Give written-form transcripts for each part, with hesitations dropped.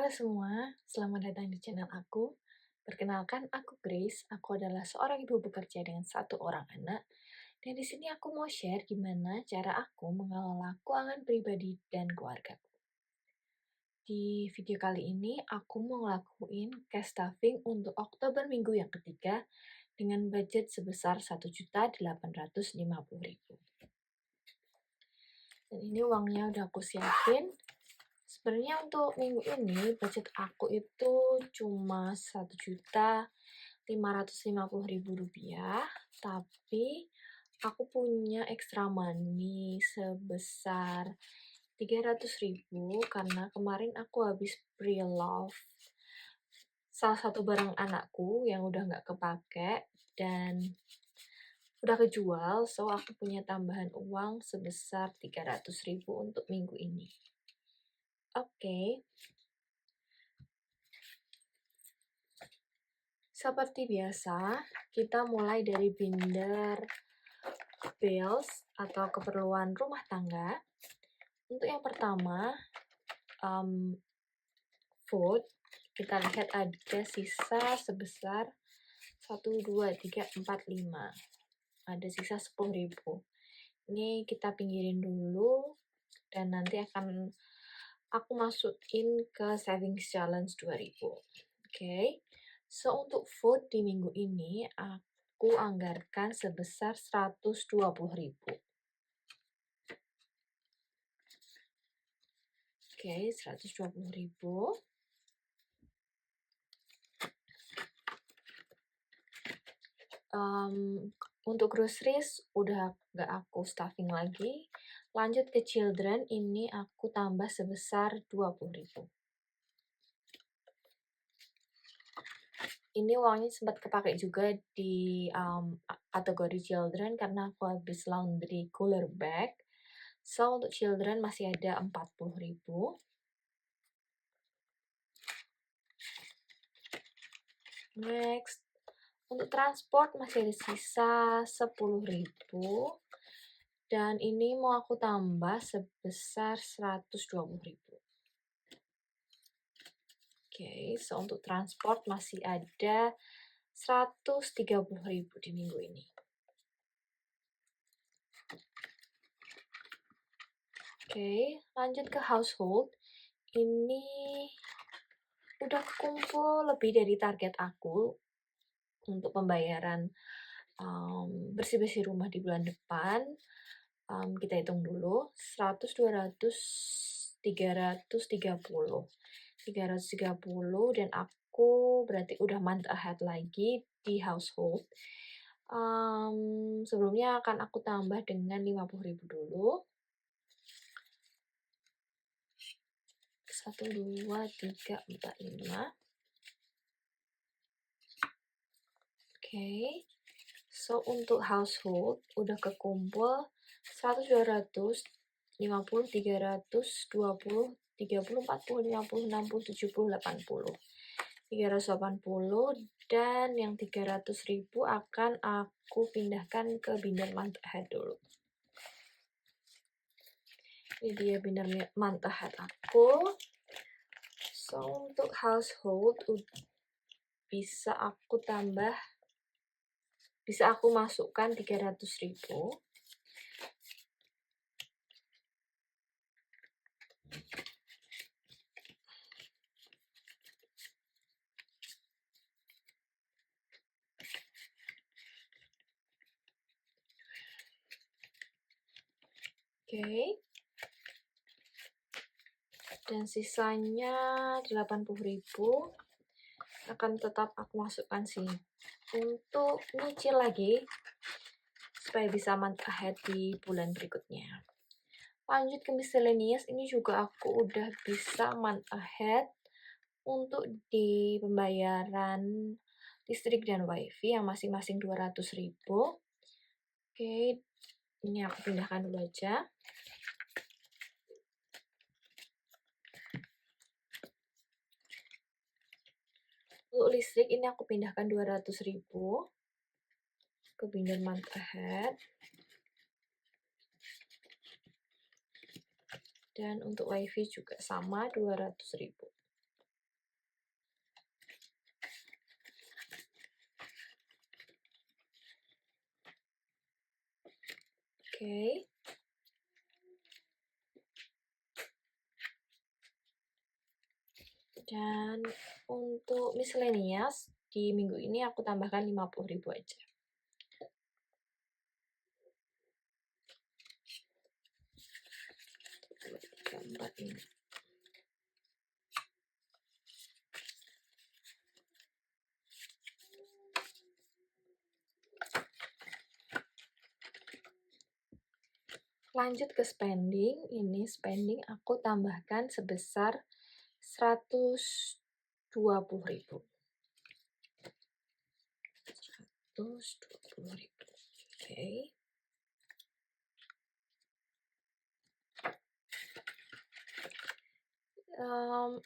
Halo semua, selamat datang di channel aku. Perkenalkan, aku Grace. Aku adalah seorang ibu bekerja dengan satu orang anak. Dan di sini aku mau share gimana cara aku mengelola keuangan pribadi dan keluarga. Di video kali ini, aku mau ngelakuin cash stuffing untuk Oktober minggu yang ketiga dengan budget sebesar 1.850.000. Dan ini uangnya udah aku siapin. Sebenarnya untuk minggu ini budget aku itu cuma 1.550.000 rupiah, tapi aku punya extra money sebesar 300.000 karena kemarin aku habis pre-love salah satu barang anakku yang udah nggak kepake dan udah kejual, so aku punya tambahan uang sebesar 300.000 untuk minggu ini. Oke. Seperti biasa, kita mulai dari binder bills atau keperluan rumah tangga. Untuk yang pertama, food, kita lihat ada sisa sebesar 1, 2, 3, 4, 5. Ada sisa 10.000. Ini kita pinggirin dulu, dan nanti akan aku masukin ke savings challenge 2.000. Oke. So, untuk food di minggu ini, aku anggarkan sebesar 120.000. Oke, 120.000. Untuk groceries udah gak aku stuffing lagi. Lanjut ke children, ini aku tambah sebesar 20.000. Ini uangnya sempat kepake juga di kategori children karena aku habis laundry cooler bag. So, untuk children masih ada 40.000. Next, untuk transport masih ada sisa 10.000. Dan ini mau aku tambah sebesar 120.000. Oke, so untuk transport masih ada 130.000 di minggu ini. Oke, lanjut ke household. Ini udah kumpul lebih dari target aku untuk pembayaran bersih-bersih rumah di bulan depan. Kita hitung dulu, 100, 200, 330. 330 dan aku berarti udah month ahead lagi di household. Sebelumnya akan aku tambah dengan 50.000 dulu. 1, 2, 3, 4, 5. Oke. So, untuk household udah kekumpul 100, 200, 50, 300, 20, 30, 40, 50, 60, 70, 80. 380 dan yang 300.000 akan aku pindahkan ke binder month ahead dulu. Ini dia binder month ahead aku. So, untuk household bisa aku masukkan 300.000. Oke. Dan sisanya 80.000 akan tetap aku masukkan sini untuk nyicil lagi supaya bisa month ahead di bulan berikutnya. Lanjut ke miscellaneous, ini juga aku udah bisa month ahead untuk di pembayaran listrik dan wifi yang masing-masing 200.000. Oke, ini aku pindahkan dulu aja. Untuk listrik ini aku pindahkan 200.000 ke binder month ahead. Dan untuk wifi juga sama 200.000. Oke. Dan untuk miscellaneous di minggu ini aku tambahkan 50.000 aja. Keempat ini. Lanjut ke spending, ini spending aku tambahkan sebesar 120.000. 120.000. Oke.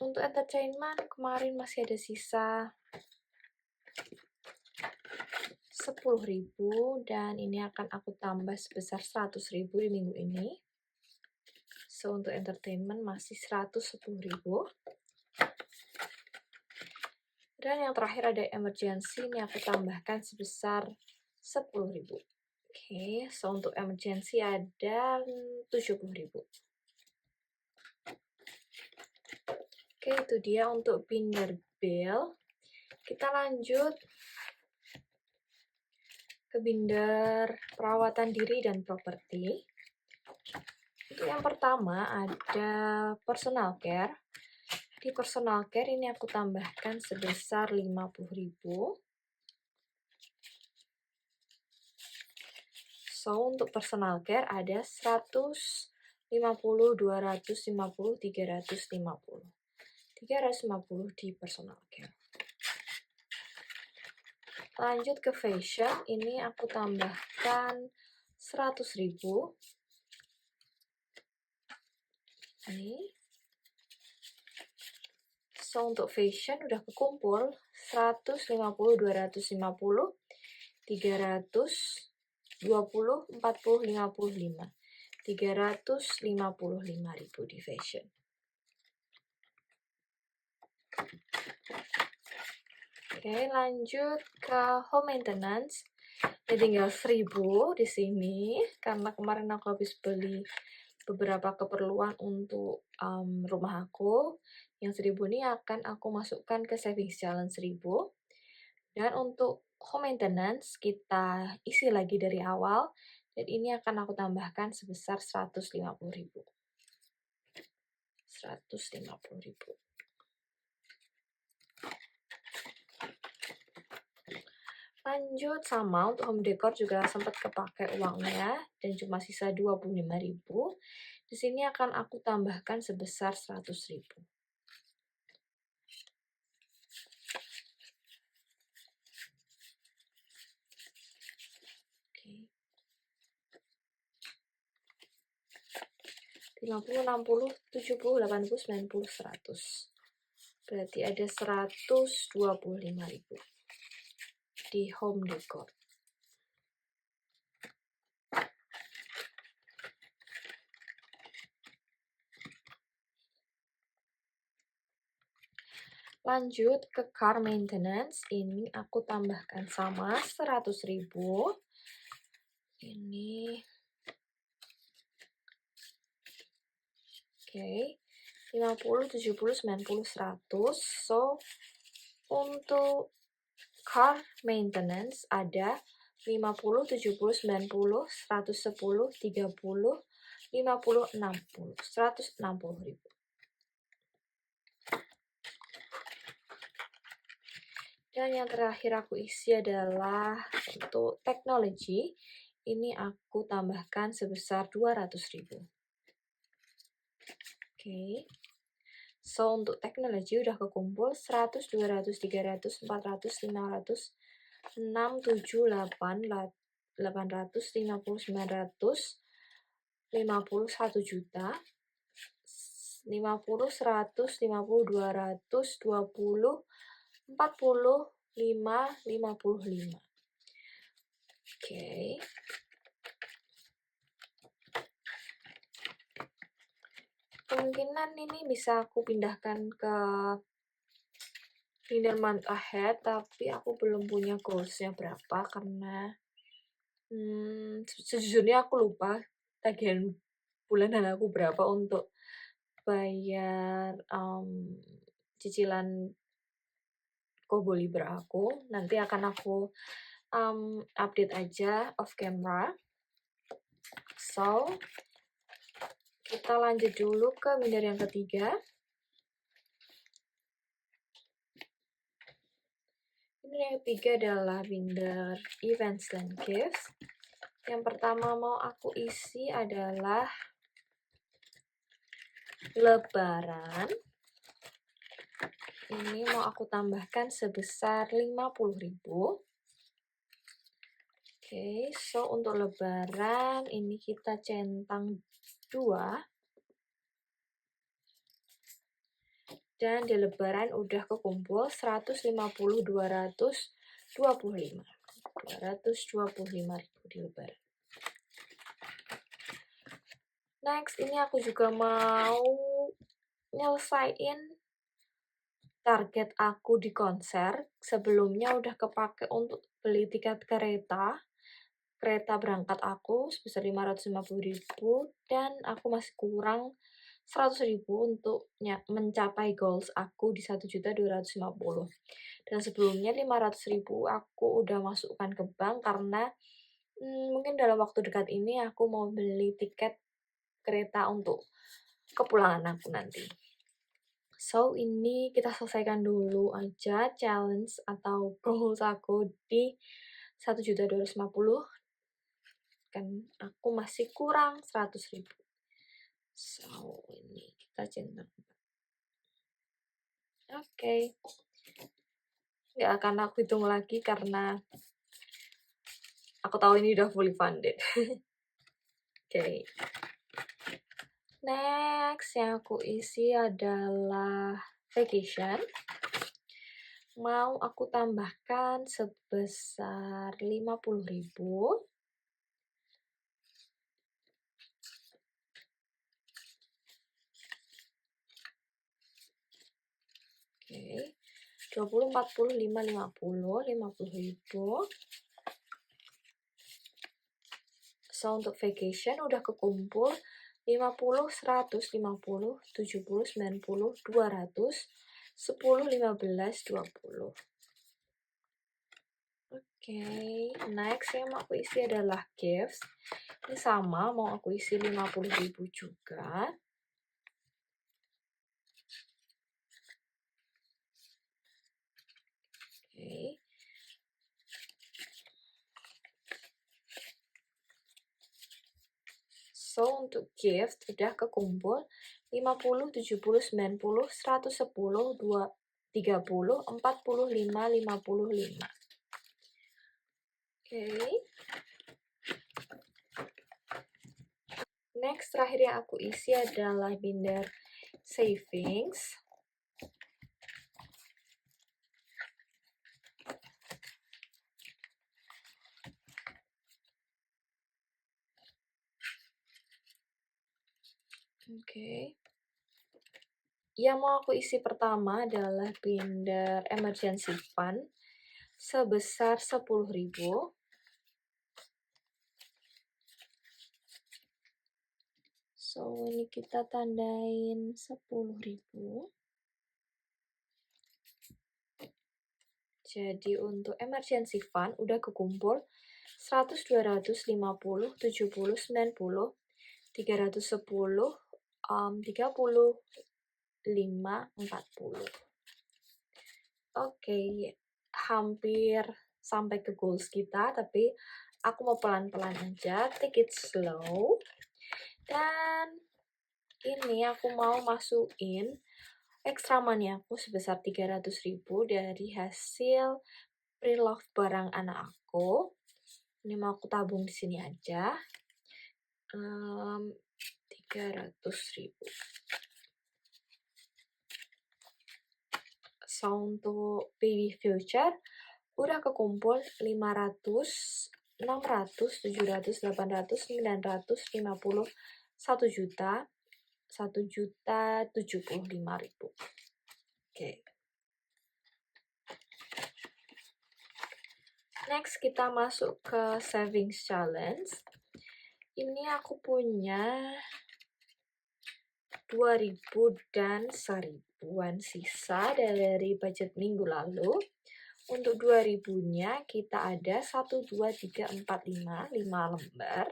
Untuk entertainment kemarin masih ada sisa 10.000 dan ini akan aku tambah sebesar 100.000 di minggu ini. So untuk entertainment masih 110.000. Dan yang terakhir ada emergency, ini aku tambahkan sebesar 10.000. Oke, so untuk emergency ada 70.000. Oke, itu dia untuk binder bill. Kita lanjut ke binder perawatan diri dan properti. Untuk yang pertama ada personal care. Di personal care ini aku tambahkan sebesar 50.000. So, untuk personal care ada 150, 250, 350. 350 di personal care. Lanjut ke fashion, ini aku tambahkan 100.000. Ini. So, untuk fashion udah kekumpul 150, 250, 300, 20, 40, 55. 355.000 di fashion. Oke, lanjut ke home maintenance. Ya tinggal 1.000 di sini karena kemarin aku habis beli beberapa keperluan untuk rumah aku. Yang 1.000 ini akan aku masukkan ke savings challenge 1.000. Dan untuk home maintenance kita isi lagi dari awal dan ini akan aku tambahkan sebesar 150.000. 150.000. Lanjut sama untuk home decor juga sempat kepake uangnya dan cuma sisa 25.000. Di sini akan aku tambahkan sebesar 100.000. Oke. 50, 60, 70, 80, 90, 100. Berarti ada 125.000 di home decor. Lanjut ke car maintenance, ini aku tambahkan sama 100.000. Ini oke. 50, 70, 90, 100. So, untuk car maintenance ada 50, 70, 90, 110, 30, 50, 60. 160.000. Dan yang terakhir aku isi adalah untuk teknologi. Ini aku tambahkan sebesar 200.000. Oke. So, untuk teknologi udah kekumpul 100, 200, 300, 400, 500, 6, 7, 8, 800, 50, 900, 50, 1 juta, 50, 100, 50, 200, 20, 40, 5, 55. Oke. Kemungkinan ini bisa aku pindahkan ke binder month ahead, tapi aku belum punya goalsnya berapa karena Sejujurnya aku lupa tagihan bulanan aku berapa untuk bayar, cicilan Kobo Libra aku. Nanti akan aku, update aja off camera. So, kita lanjut dulu ke binder yang ketiga. Binder yang ketiga adalah binder events dan gifts. Yang pertama mau aku isi adalah Lebaran. Ini mau aku tambahkan sebesar 50.000. Oke, so untuk Lebaran ini kita centang 2. Dan di Lebaran udah kekumpul 150, 225. 225.000 di Lebaran. Next, ini aku juga mau nyelesain target aku di konser. Sebelumnya udah kepake untuk beli tiket kereta berangkat aku sebesar 550.000 dan aku masih kurang 100.000 untuk mencapai goals aku di 1.250.000. Dan sebelumnya 500.000 aku udah masukkan ke bank karena mungkin dalam waktu dekat ini aku mau beli tiket kereta untuk kepulangan aku nanti. So, ini kita selesaikan dulu aja challenge atau goals aku di 1.250.000. Kan aku masih kurang 100.000. So, ini kita centang. Oke. Nggak akan aku hitung lagi karena aku tahu ini udah fully funded. Oke. Next yang aku isi adalah vacation. Mau aku tambahkan sebesar 50.000. Oke. 20, 40, 5, 50, 50.000. So, untuk vacation udah kekumpul 50, 100, 50, 70, 90, 200, 10, 15, 20. Oke, next yang mau aku isi adalah gifts. Ini sama, mau aku isi 50.000 juga. Oke. So, untuk gift udah kekumpul 50, 70, 90, 110, 2, 30, 45, 55. Oke. Next, terakhir yang aku isi adalah binder savings. Oke. Yang mau aku isi pertama adalah binder emergency fund sebesar 10.000. So, ini kita tandain 10.000. Jadi untuk emergency fund udah kekumpul 100, 200, 50, 70, 90, 310, 30, 5, 40. Oke, hampir sampai ke goals kita, tapi aku mau pelan-pelan aja, take it slow. Dan ini aku mau masukin extra money aku sebesar 300.000 dari hasil pre-love barang anak aku. Ini mau aku tabung di sini aja. 300.000. So, untuk baby future udah kekumpul 500, 600, 700, 800, 900, 50, 1 juta, 1.075.000. Oke. Next, kita masuk ke savings challenge. Ini aku punya 2.000 dan 1.000-an sisa dari budget minggu lalu. Untuk 2.000-nya kita ada 1, 2, 3, 4, 5 lembar.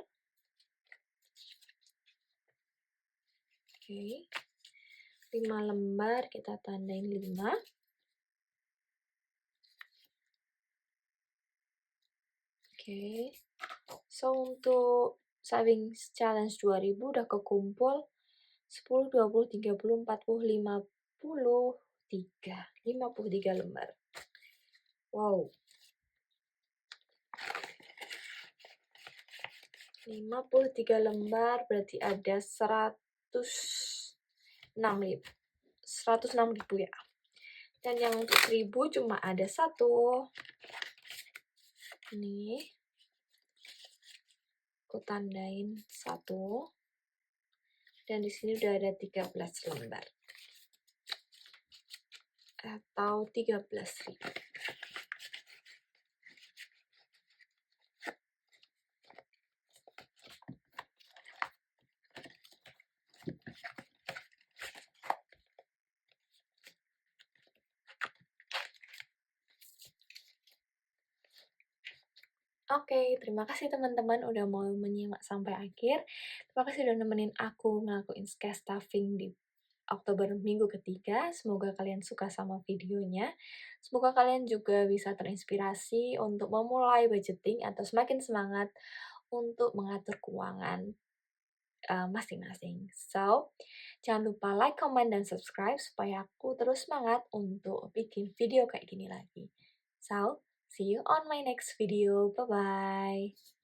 Oke. 5 lembar kita tandain 5. Oke. So untuk savings challenge 2.000 udah kekumpul 10, 20, 30, 40, 53 lembar. Wow. 53 lembar berarti ada 106.000 ya. Dan yang untuk 1.000 cuma ada 1. Nih. Aku tandain 1. Dan di sini udah ada 13 lembar. Atau 13.000. Oke, terima kasih teman-teman udah mau menyimak sampai akhir. Terima kasih udah nemenin aku ngelakuin cash stuffing di Oktober minggu ketiga. Semoga kalian suka sama videonya. Semoga kalian juga bisa terinspirasi untuk memulai budgeting atau semakin semangat untuk mengatur keuangan masing-masing. So, jangan lupa like, comment, dan subscribe supaya aku terus semangat untuk bikin video kayak gini lagi. So, see you on my next video. Bye-bye.